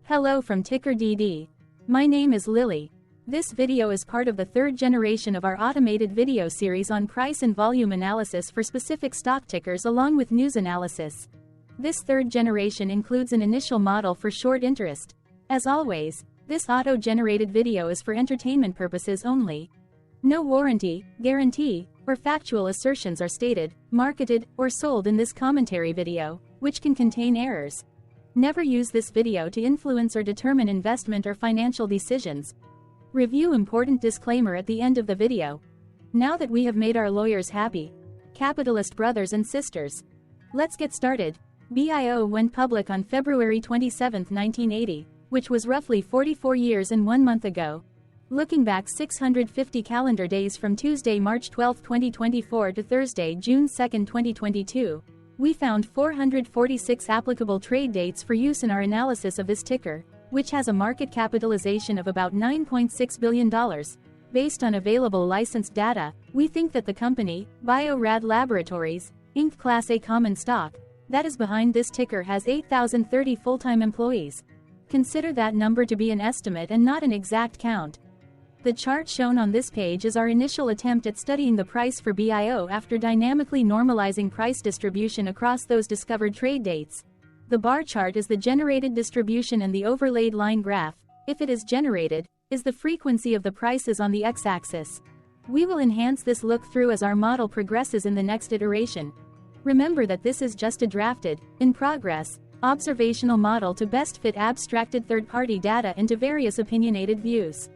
Hello from TickerDD. My name is Lily. This video is part of the third generation of our automated video series on price and volume analysis for specific stock tickers along with news analysis. This third generation includes an initial model for short interest. As always, this auto-generated video is for entertainment purposes only. No warranty, guarantee, or factual assertions are stated, marketed, or sold in this commentary video, which can contain errors. Never use this video to influence or determine investment or financial decisions. Review important disclaimer at the end of the video. Now that we have made our lawyers happy, capitalist brothers and sisters, let's get started. BIO went public on February 27, 1980, which was roughly 44 years and 1 month ago. Looking back 650 calendar days from Tuesday, March 12, 2024 to Thursday, June 2, 2022, we found 446 applicable trade dates for use in our analysis of this ticker, which has a market capitalization of about $9.6 billion. Based on available licensed data, we think that the company, Bio-Rad Laboratories, Inc. Class A common stock, that is behind this ticker has 8,030 full-time employees. Consider that number to be an estimate and not an exact count. The chart shown on this page is our initial attempt at studying the price for BIO after dynamically normalizing price distribution across those discovered trade dates. The bar chart is the generated distribution and the overlaid line graph, if it is generated, is the frequency of the prices on the x-axis. We will enhance this look-through as our model progresses in the next iteration. Remember that this is just a drafted, in progress, observational model to best fit abstracted third-party data into various opinionated views.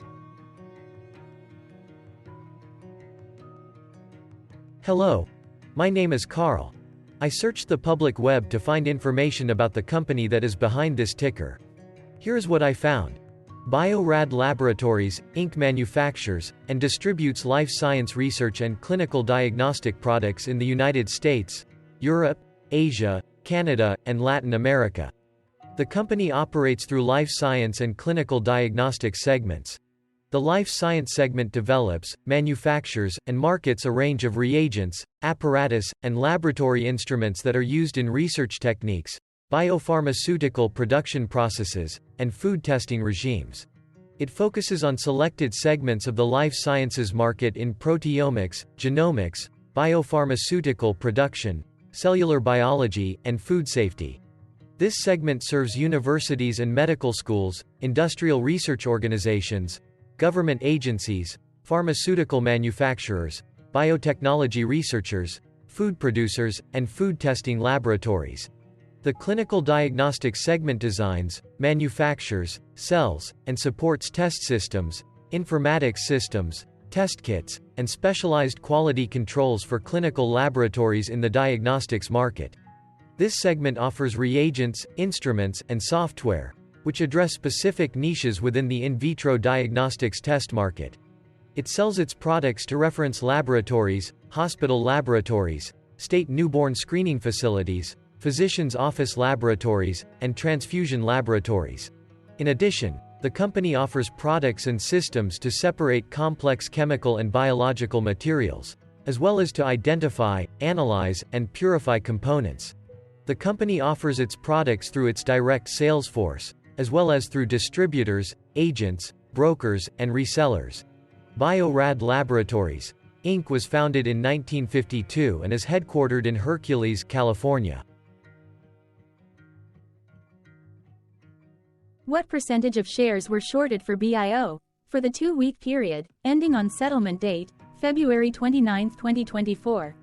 Hello. My name is Carl. I searched the public web to find information about the company that is behind this ticker. Here is what I found. Bio-Rad Laboratories, Inc. manufactures and distributes life science research and clinical diagnostic products in the United States, Europe, Asia, Canada, and Latin America. The company operates through life science and clinical diagnostic segments. The life science segment develops, manufactures, and markets a range of reagents, apparatus, and laboratory instruments that are used in research techniques, biopharmaceutical production processes, and food testing regimes. It focuses on selected segments of the life sciences market in proteomics, genomics, biopharmaceutical production, cellular biology, and food safety. This segment serves universities and medical schools, industrial research organizations, government agencies, pharmaceutical manufacturers, biotechnology researchers, food producers, and food testing laboratories. The clinical diagnostic segment designs, manufactures, sells, and supports test systems, informatics systems, test kits, and specialized quality controls for clinical laboratories in the diagnostics market. This segment offers reagents, instruments, and software, which address specific niches within the in vitro diagnostics test market. It sells its products to reference laboratories, hospital laboratories, state newborn screening facilities, physicians' office laboratories, and transfusion laboratories. In addition, the company offers products and systems to separate complex chemical and biological materials, as well as to identify, analyze, and purify components. The company offers its products through its direct sales force, as well as through distributors, agents, brokers, and resellers. Bio-Rad Laboratories, Inc. was founded in 1952 and is headquartered in Hercules, California. What percentage of shares were shorted for BIO? For the 2-week period, ending on settlement date, February 29, 2024.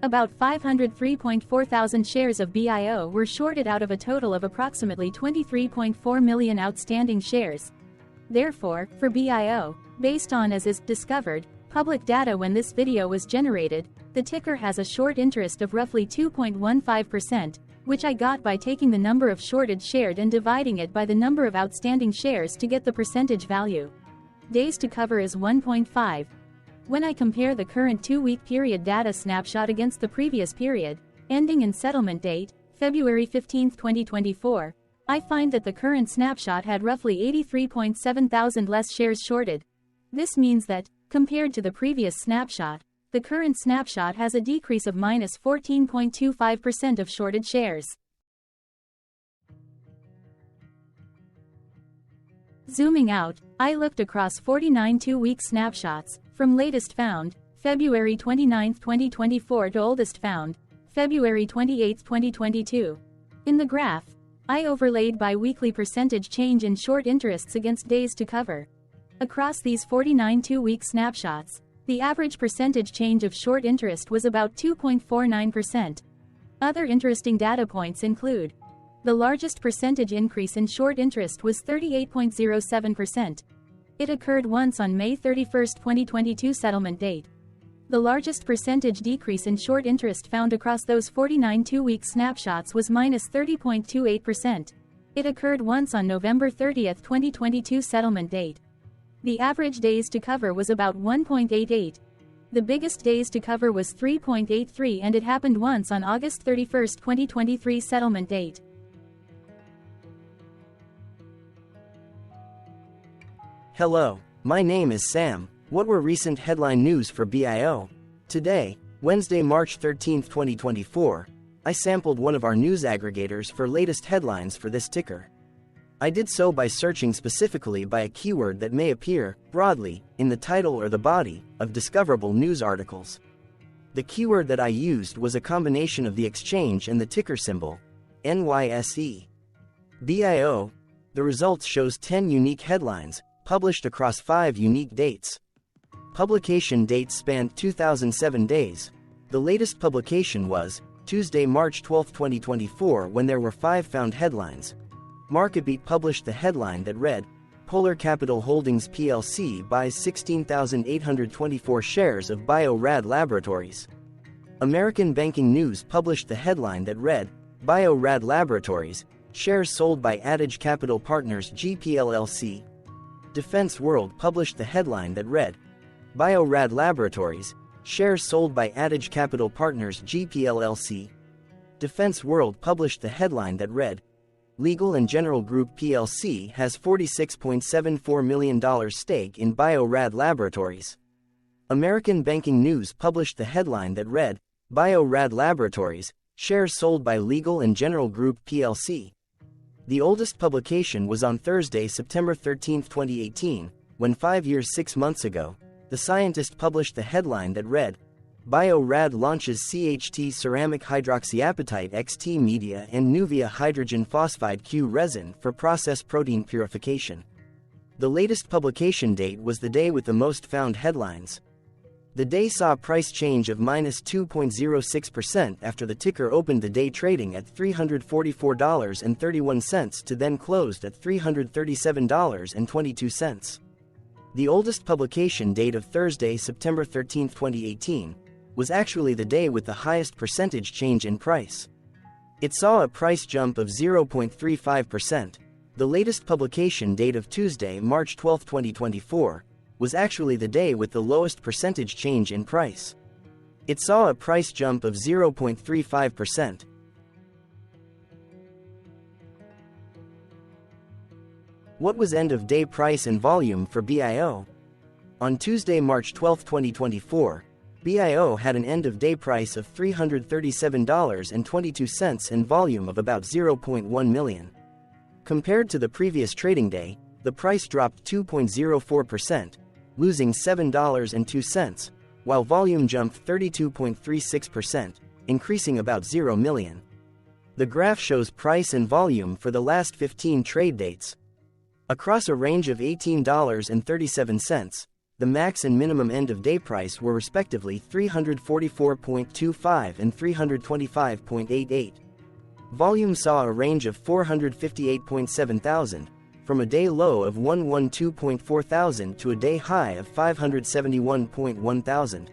About 503.4 thousand shares of BIO were shorted out of a total of approximately 23.4 million outstanding shares. Therefore, for BIO, based on as is discovered, public data when this video was generated, the ticker has a short interest of roughly 2.15%, which I got by taking the number of shorted shared and dividing it by the number of outstanding shares to get the percentage value. Days to cover is 1.5. When I compare the current 2-week period data snapshot against the previous period, ending in settlement date, February 15, 2024, I find that the current snapshot had roughly 83.7 thousand less shares shorted. This means that, compared to the previous snapshot, the current snapshot has a decrease of minus 14.25% of shorted shares. Zooming out, I looked across 49 two-week snapshots, from latest found, February 29, 2024 to oldest found, February 28, 2022. In the graph, I overlaid bi-weekly percentage change in short interests against days to cover. Across these 49 two-week snapshots, the average percentage change of short interest was about 2.49%. Other interesting data points include: the largest percentage increase in short interest was 38.07%. It occurred once on May 31, 2022 settlement date. The largest percentage decrease in short interest found across those 49 two-week snapshots was -30.28%. It occurred once on November 30, 2022 settlement date. The average days to cover was about 1.88. The biggest days to cover was 3.83, and it happened once on August 31, 2023 settlement date. Hello, my name is Sam. What were recent headline news for BIO? Today, Wednesday, March 13, 2024, I sampled one of our news aggregators for latest headlines for this ticker. I did so by searching specifically by a keyword that may appear, broadly, in the title or the body of discoverable news articles. The keyword that I used was a combination of the exchange and the ticker symbol, NYSE. BIO. The results shows 10 unique headlines, published across 5 unique dates. Publication dates spanned 2007 days. The latest publication was Tuesday, March 12, 2024, when there were 5 found headlines. MarketBeat published the headline that read, Polar Capital Holdings plc buys 16,824 shares of Bio-Rad Laboratories. American Banking News published the headline that read, Bio-Rad Laboratories, shares sold by Adage Capital Partners GPLLC. Defense World published the headline that read, Bio-Rad Laboratories, shares sold by Adage Capital Partners GPLLC. Defense World published the headline that read, Legal & General Group plc has $46.74 million stake in Bio-Rad Laboratories. American Banking News published the headline that read, Bio-Rad Laboratories, shares sold by Legal & General Group plc. The oldest publication was on Thursday, September 13, 2018, when 5 years 6 months ago, The Scientist published the headline that read, Bio-Rad launches CHT ceramic hydroxyapatite XT media and Nuvia hydrogen phosphide Q resin for process protein purification. The latest publication date was the day with the most found headlines. The day saw a price change of -2.06% after the ticker opened the day trading at $344.31 to then closed at $337.22. The oldest publication date of Thursday, September 13, 2018, was actually the day with the highest percentage change in price. It saw a price jump of 0.35%. The latest publication date of Tuesday, March 12, 2024, was actually the day with the lowest percentage change in price. It saw a price jump of 0.35%. What was end-of-day price and volume for BIO? On Tuesday, March 12, 2024, BIO had an end-of-day price of $337.22 and volume of about 0.1 million. Compared to the previous trading day, the price dropped 2.04%, losing $7.02, while volume jumped 32.36%, increasing about 0 million. The graph shows price and volume for the last 15 trade dates. Across a range of $18.37, the max and minimum end-of-day price were respectively $344.25 and $325.88. Volume saw a range of 458.7 thousand, from a day low of 112.4 thousand to a day high of 571.1 thousand.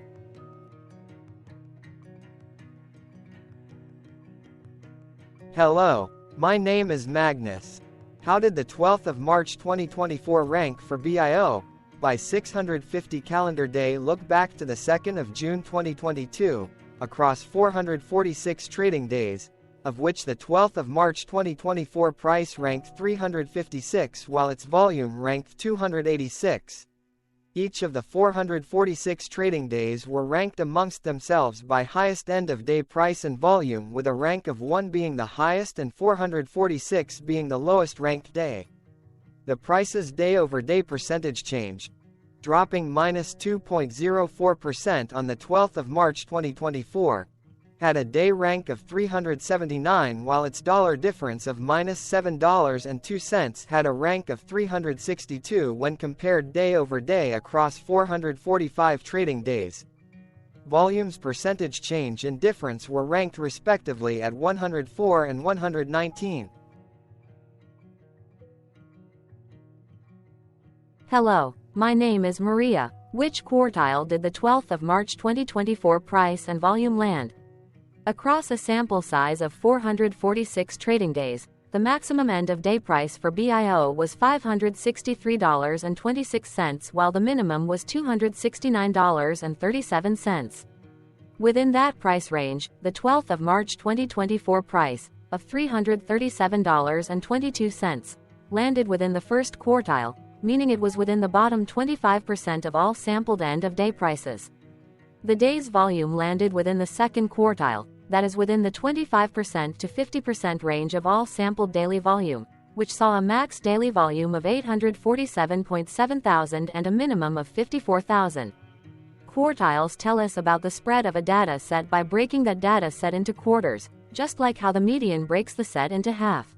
Hello, my name is Magnus. How did the 12th of March 2024 rank for BIO? By 650 calendar day look back to the 2nd of June 2022, across 446 trading days, of which the 12th of March 2024 price ranked 356 while its volume ranked 286. Each of the 446 trading days were ranked amongst themselves by highest end-of-day price and volume, with a rank of 1 being the highest and 446 being the lowest ranked day. The price's day-over-day percentage change, dropping minus 2.04% on the 12th of March 2024, had a day rank of 379, while its dollar difference of minus $7.02 had a rank of 362 when compared day over day across 445 trading days. Volume's percentage change and difference were ranked respectively at 104 and 119. Hello, my name is Maria. Which quartile did the 12th of March 2024 price and volume land? Across a sample size of 446 trading days, the maximum end-of-day price for BIO was $563.26 while the minimum was $269.37. Within that price range, the 12th of March 2024 price, of $337.22, landed within the first quartile, meaning it was within the bottom 25% of all sampled end-of-day prices. The day's volume landed within the second quartile, that is within the 25% to 50% range of all sampled daily volume, which saw a max daily volume of 847.7 thousand and a minimum of 54,000. Quartiles tell us about the spread of a data set by breaking that data set into quarters, just like how the median breaks the set into half.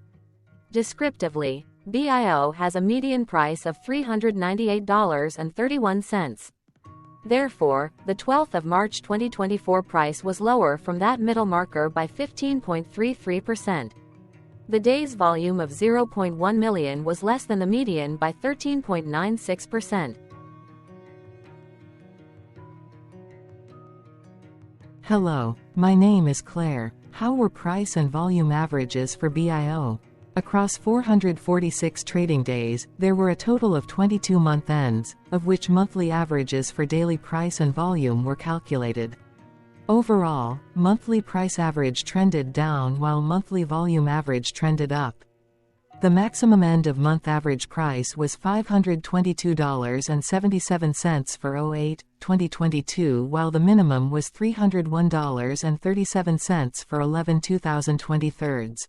Descriptively, BIO has a median price of $398.31. Therefore, the 12th of March 2024 price was lower from that middle marker by 15.33%. The day's volume of 0.1 million was less than the median by 13.96%. Hello, my name is Claire. How were price and volume averages for BIO? Across 446 trading days, there were a total of 22 month ends, of which monthly averages for daily price and volume were calculated. Overall, monthly price average trended down while monthly volume average trended up. The maximum end-of-month average price was $522.77 for 08-2022 while the minimum was $301.37 for 11/2023.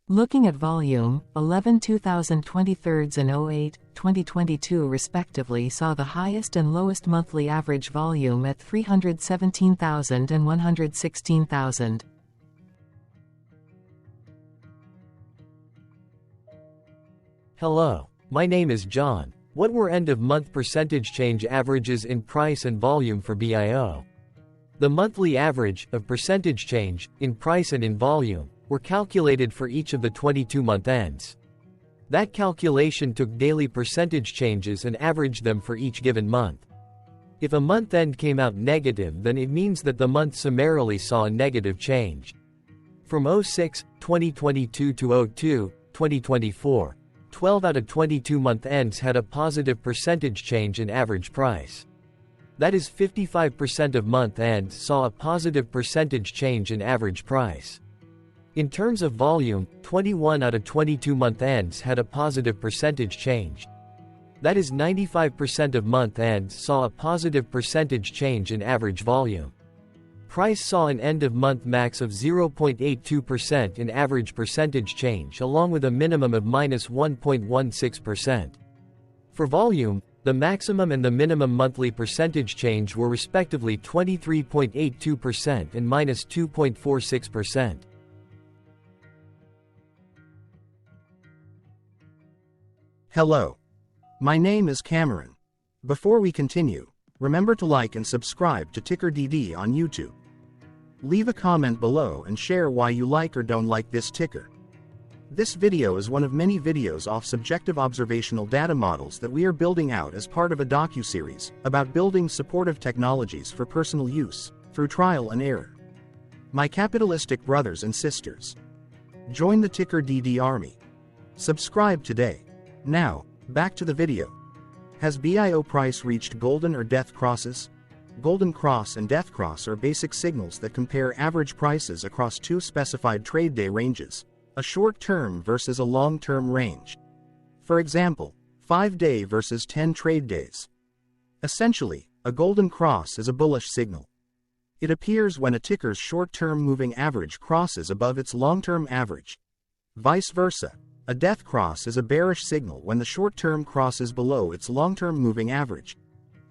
Looking at volume, 11/2023 and 08-2022 respectively saw the highest and lowest monthly average volume at 317,000 and 116,000. Hello, my name is John. What were end-of-month percentage change averages in price and volume for BIO? The monthly average of percentage change in price and in volume were calculated for each of the 22-month ends. That calculation took daily percentage changes and averaged them for each given month. If a month end came out negative, then it means that the month summarily saw a negative change. From 06-2022 to 02-2024, 12 out of 22 month ends had a positive percentage change in average price. That is 55% of month ends saw a positive percentage change in average price. In terms of volume, 21 out of 22 month ends had a positive percentage change. That is 95% of month ends saw a positive percentage change in average volume. Price saw an end-of-month max of 0.82% in average percentage change along with a minimum of minus 1.16%. For volume, the maximum and the minimum monthly percentage change were respectively 23.82% and minus 2.46%. Hello. My name is Cameron. Before we continue, remember to like and subscribe to TickerDD on YouTube. Leave a comment below and share why you like or don't like this ticker. This video is one of many videos off subjective observational data models that we are building out as part of a docu-series about building supportive technologies for personal use, through trial and error. My capitalistic brothers and sisters, join the TickerDD army. Subscribe today. Now, back to the video. Has BIO price reached golden or death crosses? Golden cross and death cross are basic signals that compare average prices across two specified trade day ranges, a short-term versus a long-term range. For example, 5-day versus 10 trade days. Essentially, a golden cross is a bullish signal. It appears when a ticker's short-term moving average crosses above its long-term average. Vice versa, A death cross is a bearish signal when the short-term cross is below its long-term moving average.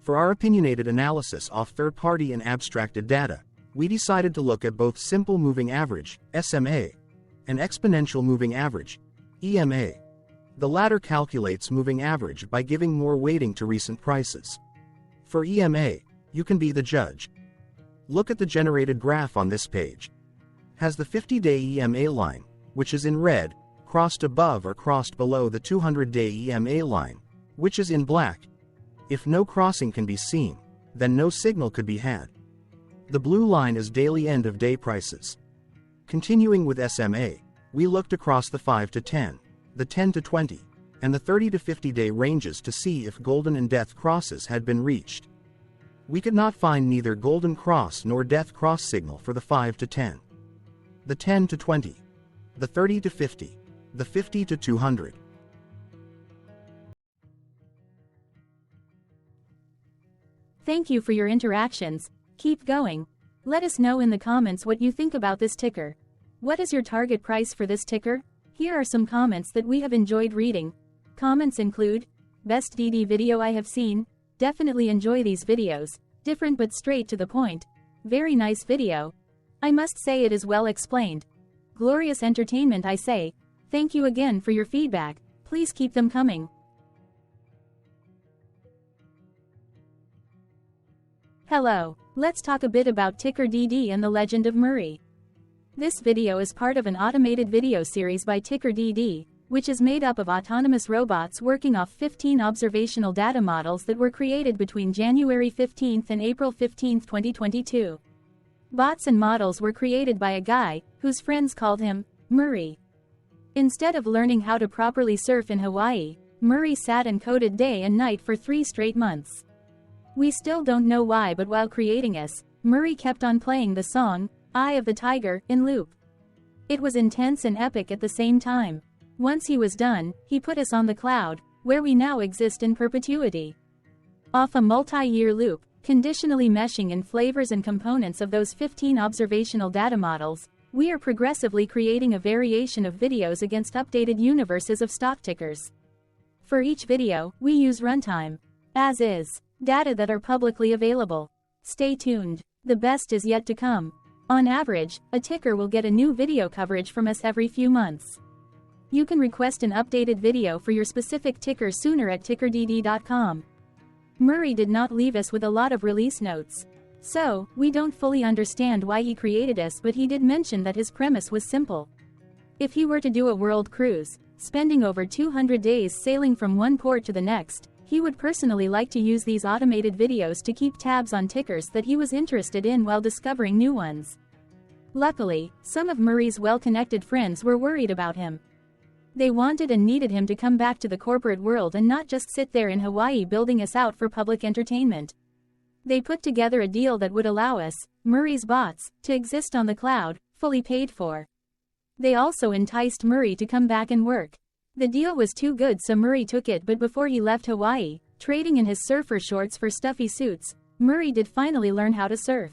For our opinionated analysis of third-party and abstracted data, we decided to look at both simple moving average, SMA, and exponential moving average, EMA. The latter calculates moving average by giving more weighting to recent prices. For EMA, you can be the judge. Look at the generated graph on this page. Has the 50-day EMA line, which is in red, crossed above or crossed below the 200-day EMA line, which is in black? If no crossing can be seen, then no signal could be had. The blue line is daily end-of-day prices. Continuing with SMA, we looked across the 5 to 10, the 10 to 20, and the 30 to 50-day ranges to see if golden and death crosses had been reached. We could not find neither golden cross nor death cross signal for the 5 to 10, the 10 to 20, the 30 to 50, the 50 to 200. Thank you for your interactions. Keep going. Let us know in the comments what you think about this ticker. What is your target price for this ticker? Here are some comments that we have enjoyed reading. Comments include, best DD video I have seen, definitely enjoy these videos, different but straight to the point, very nice video. I must say it is well explained. Glorious entertainment I say, thank you again for your feedback, please keep them coming. Hello, let's talk a bit about TickerDD and the Legend of Murray. This video is part of an automated video series by TickerDD, which is made up of autonomous robots working off 15 observational data models that were created between January 15 and April 15, 2022. Bots and models were created by a guy, whose friends called him Murray. Instead of learning how to properly surf in Hawaii, Murray sat and coded day and night for 3 straight months. We still don't know why, but while creating us, Murray kept on playing the song, Eye of the Tiger, in loop. It was intense and epic at the same time. Once he was done, he put us on the cloud, where we now exist in perpetuity. Off a multi-year loop, conditionally meshing in flavors and components of those 15 observational data models, we are progressively creating a variation of videos against updated universes of stock tickers. For each video, we use runtime, as is, data that are publicly available. Stay tuned. The best is yet to come. On average, a ticker will get a new video coverage from us every few months. You can request an updated video for your specific ticker sooner at TickerDD.com. Murray did not leave us with a lot of release notes. So, we don't fully understand why he created us, but he did mention that his premise was simple. If he were to do a world cruise, spending over 200 days sailing from one port to the next, he would personally like to use these automated videos to keep tabs on tickers that he was interested in while discovering new ones. Luckily, some of Murray's well-connected friends were worried about him. They wanted and needed him to come back to the corporate world and not just sit there in Hawaii building us out for public entertainment. They put together a deal that would allow us, Murray's bots, to exist on the cloud, fully paid for. They also enticed Murray to come back and work. The deal was too good, so Murray took it, but before he left Hawaii, trading in his surfer shorts for stuffy suits, Murray did finally learn how to surf.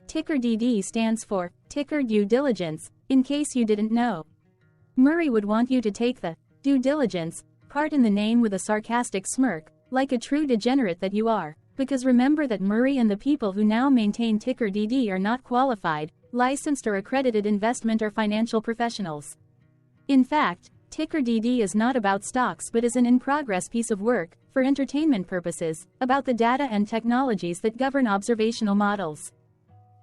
TickerDD stands for Ticker Due Diligence, in case you didn't know. Murray would want you to take the due diligence part in the name with a sarcastic smirk, like a true degenerate that you are, because remember that Murray and the people who now maintain TickerDD are not qualified, licensed or accredited investment or financial professionals. In fact, TickerDD is not about stocks but is an in-progress piece of work, for entertainment purposes, about the data and technologies that govern observational models.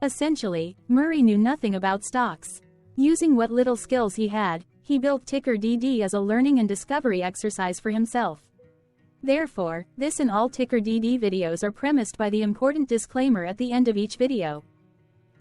Essentially, Murray knew nothing about stocks. Using what little skills he had, he built TickerDD as a learning and discovery exercise for himself. Therefore, this and all TickerDD videos are premised by the important disclaimer at the end of each video.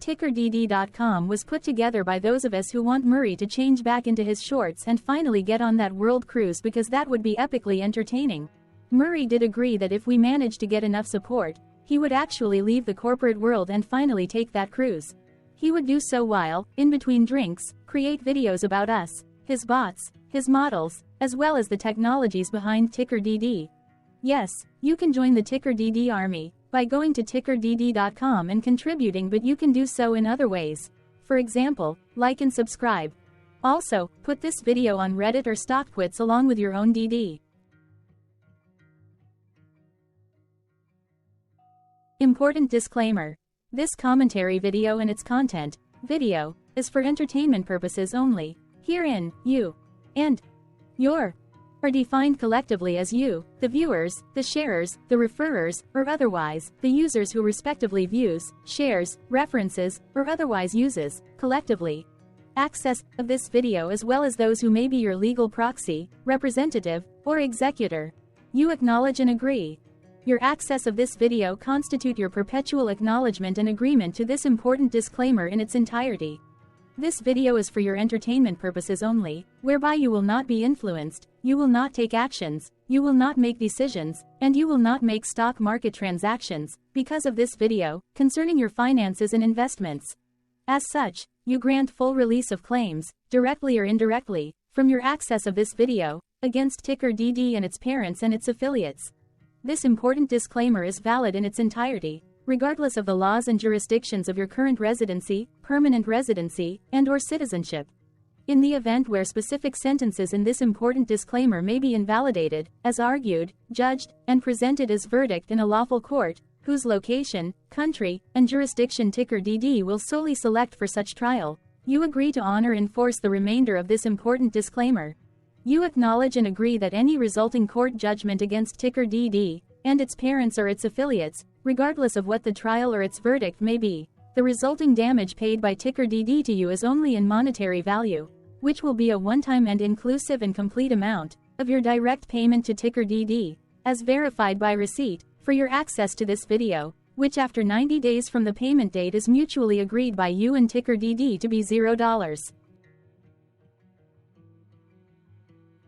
TickerDD.com was put together by those of us who want Murray to change back into his shorts and finally get on that world cruise, because that would be epically entertaining. Murray did agree that if we managed to get enough support, he would actually leave the corporate world and finally take that cruise. He would do so while, in between drinks, create videos about us, his bots, his models, as well as the technologies behind TickerDD. Yes, you can join the TickerDD army by going to TickerDD.com and contributing, but you can do so in other ways. For example, like and subscribe. Also, put this video on Reddit or StockTwits along with your own DD. Important disclaimer. This commentary video and its content, video, is for entertainment purposes only. Herein, you and your are defined collectively as you, the viewers, the sharers, the referrers, or otherwise, the users who respectively views, shares, references, or otherwise uses, collectively, access of this video as well as those who may be your legal proxy, representative, or executor. You acknowledge and agree. Your access of this video constitute your perpetual acknowledgement and agreement to this important disclaimer in its entirety. This video is for your entertainment purposes only, whereby you will not be influenced, you will not take actions, you will not make decisions, and you will not make stock market transactions, because of this video, concerning your finances and investments. As such, you grant full release of claims, directly or indirectly, from your access of this video, against TickerDD and its parents and its affiliates. This important disclaimer is valid in its entirety, regardless of the laws and jurisdictions of your current residency, permanent residency, and/or citizenship. In the event where specific sentences in this important disclaimer may be invalidated, as argued, judged, and presented as verdict in a lawful court, whose location, country, and jurisdiction TickerDD will solely select for such trial, you agree to honor and enforce the remainder of this important disclaimer. You acknowledge and agree that any resulting court judgment against TickerDD and its parents or its affiliates, regardless of what the trial or its verdict may be, the resulting damage paid by TickerDD to you is only in monetary value, which will be a one-time and inclusive and complete amount of your direct payment to TickerDD, as verified by receipt, for your access to this video, which after 90 days from the payment date is mutually agreed by you and TickerDD to be $0.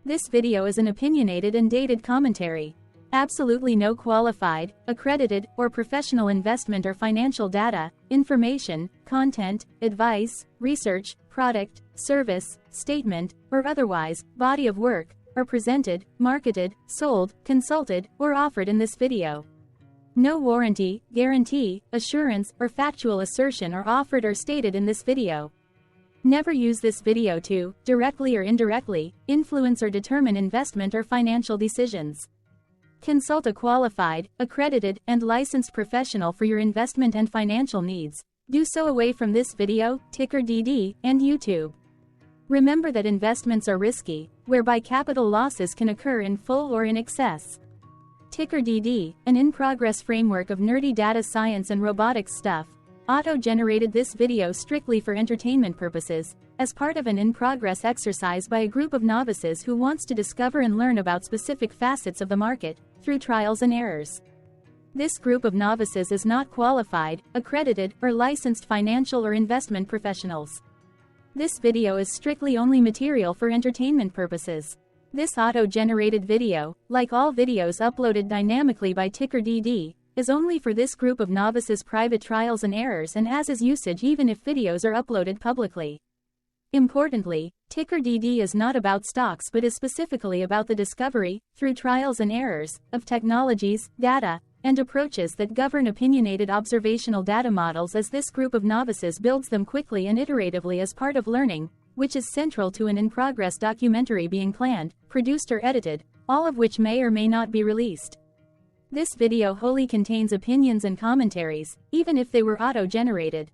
This video is an opinionated and dated commentary. Absolutely no qualified, accredited, or professional investment or financial data, information, content, advice, research, product, service, statement, or otherwise, body of work, are presented, marketed, sold, consulted, or offered in this video. No warranty, guarantee, assurance, or factual assertion are offered or stated in this video. Never use this video to, directly or indirectly, influence or determine investment or financial decisions. Consult a qualified, accredited, and licensed professional for your investment and financial needs. Do so away from this video, TickerDD, and YouTube. Remember that investments are risky, whereby capital losses can occur in full or in excess. TickerDD, an in-progress framework of nerdy data science and robotics stuff, auto-generated this video strictly for entertainment purposes, as part of an in-progress exercise by a group of novices who wants to discover and learn about specific facets of the market, through trials and errors. This group of novices is not qualified, accredited, or licensed financial or investment professionals. This video is strictly only material for entertainment purposes. This auto-generated video, like all videos uploaded dynamically by TickerDD, is only for this group of novices' private trials and errors and as is usage even if videos are uploaded publicly. Importantly, TickerDD is not about stocks but is specifically about the discovery, through trials and errors, of technologies, data, and approaches that govern opinionated observational data models as this group of novices builds them quickly and iteratively as part of learning, which is central to an in-progress documentary being planned, produced or edited, all of which may or may not be released. This video wholly contains opinions and commentaries, even if they were auto-generated.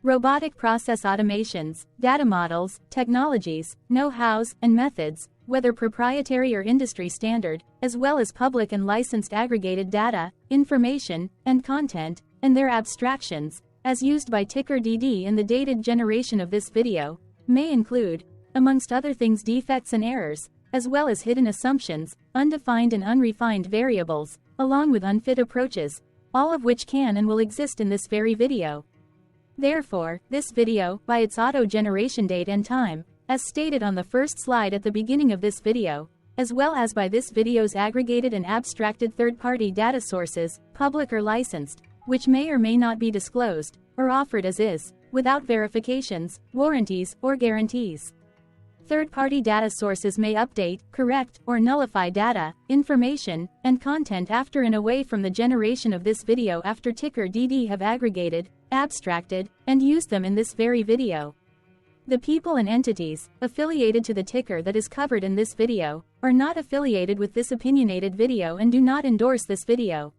Robotic process automations, data models, technologies, know-hows, and methods, whether proprietary or industry standard, as well as public and licensed aggregated data, information, and content, and their abstractions, as used by TickerDD in the dated generation of this video, may include, amongst other things, defects and errors, as well as hidden assumptions, undefined and unrefined variables, along with unfit approaches, all of which can and will exist in this very video. Therefore, this video, by its auto-generation date and time, as stated on the first slide at the beginning of this video, as well as by this video's aggregated and abstracted third-party data sources, public or licensed, which may or may not be disclosed, or offered as is, without verifications, warranties, or guarantees. Third-party data sources may update, correct, or nullify data, information, and content after and away from the generation of this video after TickerDD have aggregated, abstracted, and used them in this very video. The people and entities affiliated to the ticker that is covered in this video are not affiliated with this opinionated video and do not endorse this video.